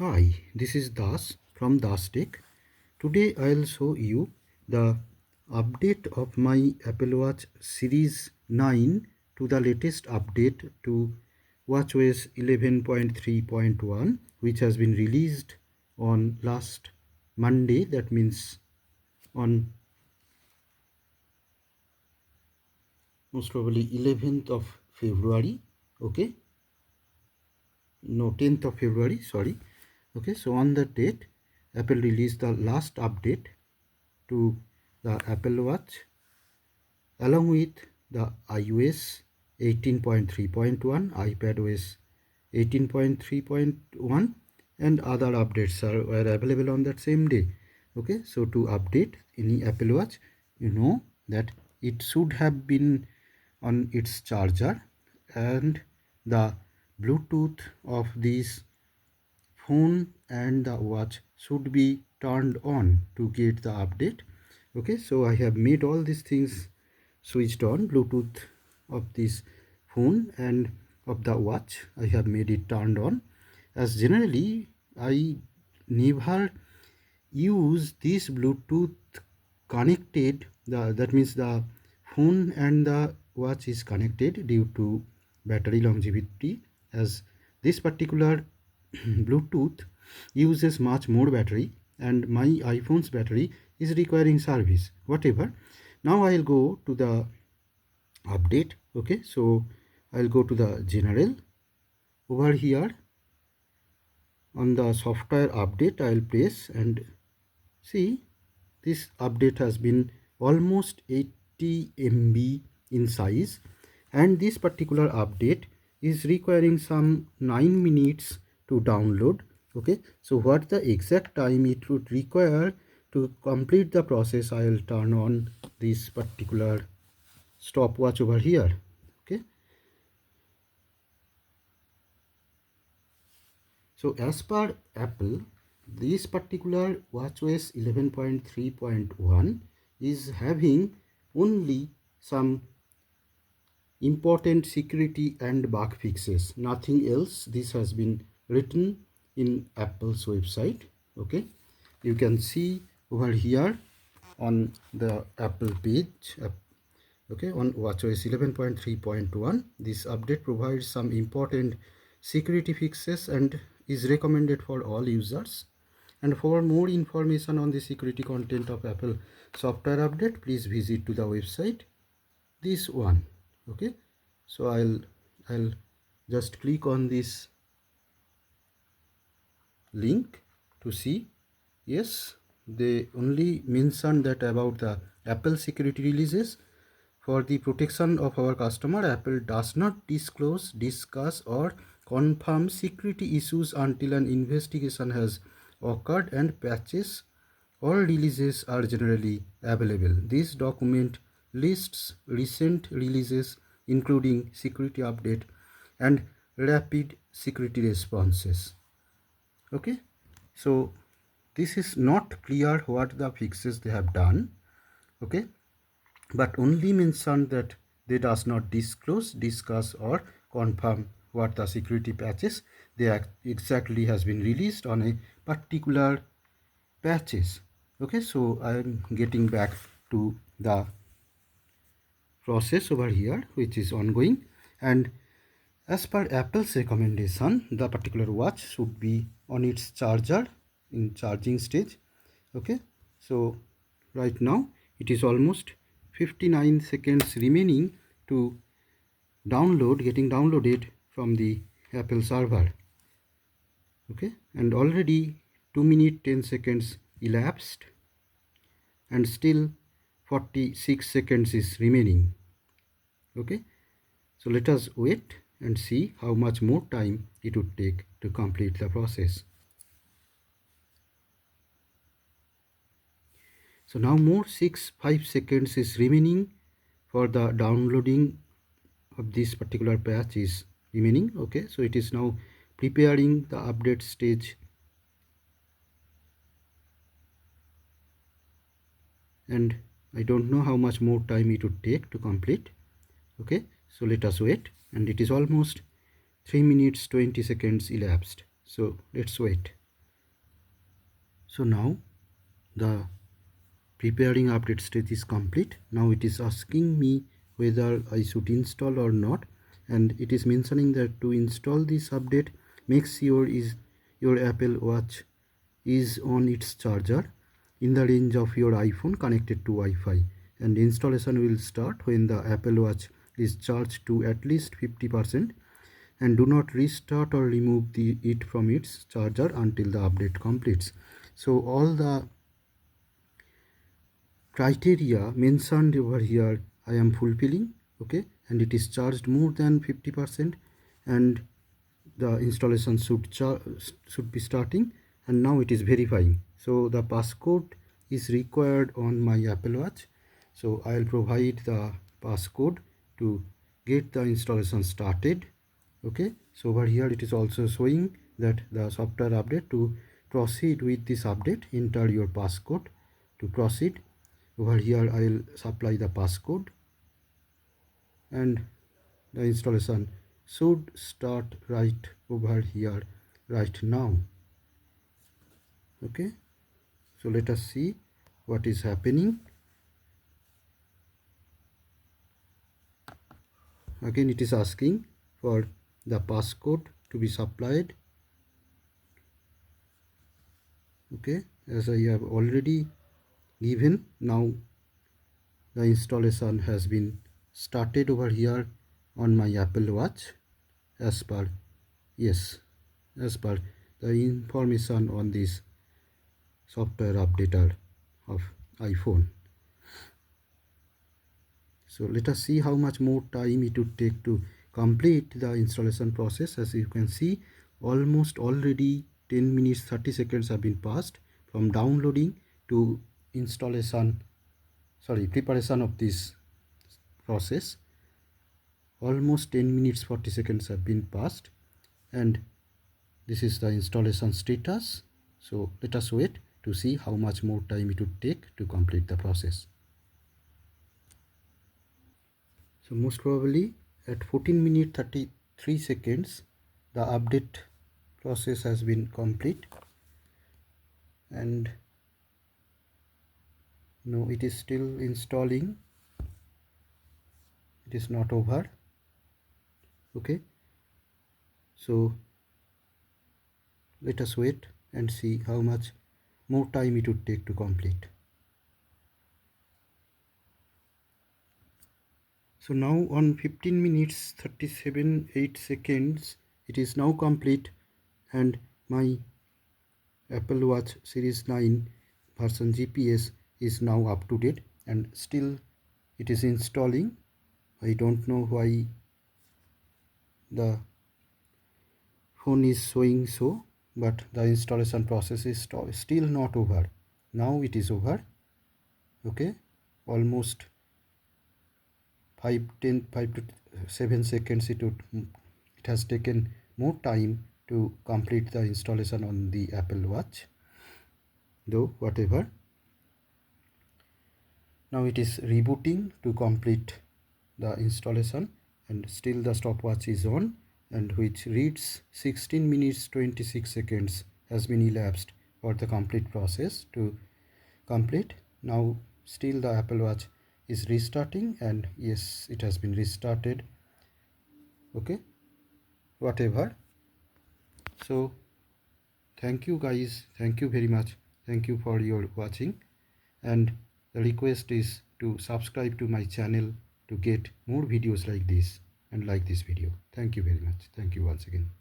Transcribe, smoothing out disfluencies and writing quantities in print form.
Hi, this is Das from Das Tech. Today I'll show you the update of my Apple Watch Series 9 to the latest update to WatchOS 11.3.1, which has been released on last Monday. That means on most probably 11th of February. Okay, no, 10th of February, sorry. Okay, so on that date Apple released the last update to the Apple Watch along with the iOS 18.3.1, iPadOS 18.3.1, and other updates were available on that same day. Okay, so to update any Apple Watch, you know that it should have been on its charger, and the Bluetooth of this phone and the watch should be turned on to get the update. Okay, so I have made all these things switched on. Bluetooth of this phone and of the watch, I have made it turned on, as generally I never use this Bluetooth connected, that means the phone and the watch is connected due to battery longevity, as this particular Bluetooth uses much more battery and my iPhone's battery is requiring service. Whatever, now I'll go to the update. Okay, so I'll go to the general. Over here on the software update, I'll press and see this update has been almost 80 MB in size, and this particular update is requiring some 9 minutes to download. Okay, so what the exact time it would require to complete the process, I will turn on this particular stopwatch over here. Okay, so as per Apple, this particular WatchOS 11.3.1 is having only some important security and bug fixes, nothing else. This has been written in Apple's website. Okay, you can see over here on the Apple page. Okay, on WatchOS 11.3.1, this update provides some important security fixes and is recommended for all users. And for more information on the security content of Apple software update, please visit to the website, this one. Okay, so I'll just click on this link to see. Yes, they only mention that about the Apple security releases. For the protection of our customer, Apple does not disclose, discuss, or confirm security issues until an investigation has occurred and patches or releases are generally available. This document lists recent releases, including security update and rapid security responses. Okay, so this is not clear what the fixes they have done. Okay, but only mention that they does not disclose, discuss, or confirm what the security patches they exactly has been released on a particular patches. Okay, so I am getting back to the process over here, which is ongoing, and as per Apple's recommendation, the particular watch should be on its charger in charging stage. Okay, so right now it is almost 59 seconds remaining to getting downloaded from the Apple server. Okay, and already 2 minutes 10 seconds elapsed and still 46 seconds is remaining. Okay, so let us wait and see how much more time it would take to complete the process. So now more 5 seconds is remaining for the downloading of this particular patch is remaining. Okay, so it is now preparing the update stage, and I don't know how much more time it would take to complete. Okay, so let us wait, and it is almost 3 minutes 20 seconds elapsed, so let's wait. So now the preparing update stage is complete. Now it is asking me whether I should install or not, and it is mentioning that to install this update, make sure is your Apple Watch is on its charger in the range of your iPhone connected to Wi-Fi, and installation will start when the Apple Watch is charged to at least 50%, and do not restart or remove it from its charger until the update completes. So all the criteria mentioned over here I am fulfilling, okay, and it is charged more than 50%, and the installation should be starting, and now it is verifying. So the passcode is required on my Apple Watch, so I'll provide the passcode to get the installation started. Okay, so over here it is also showing that the software update. To proceed with this update, enter your passcode to proceed. Over here I'll supply the passcode, and the installation should start right over here right now. Okay, so let us see what is happening. Again it is asking for the passcode to be supplied. Okay, as I have already given, now the installation has been started over here on my Apple Watch as per, yes, as per the information on this software updater of iPhone. So let us see how much more time it would take to complete the installation process. As you can see, almost already 10 minutes 30 seconds have been passed from downloading to installation, preparation of this process. Almost 10 minutes 40 seconds have been passed, and this is the installation status. So let us wait to see how much more time it would take to complete the process. So most probably at 14 minutes 33 seconds the update process has been complete, and no, it is still installing. It is not over. Okay, so let us wait and see how much more time it would take to complete. So now on 15 minutes 37 seconds it is now complete, and my Apple Watch Series 9 version GPS is now up to date, and still it is installing. I don't know why the phone is showing so, but the installation process is still not over. Now it is over. Okay, almost 5 to 7 seconds it has taken more time to complete the installation on the Apple Watch, though whatever. Now it is rebooting to complete the installation, and still the stopwatch is on, and which reads 16 minutes 26 seconds has been elapsed for the complete process to complete. Now still the Apple Watch is restarting, and yes, it has been restarted. Okay, whatever. So thank you guys, thank you very much, thank you for your watching, and the request is to subscribe to my channel to get more videos like this and like this video. Thank you very much. Thank you once again.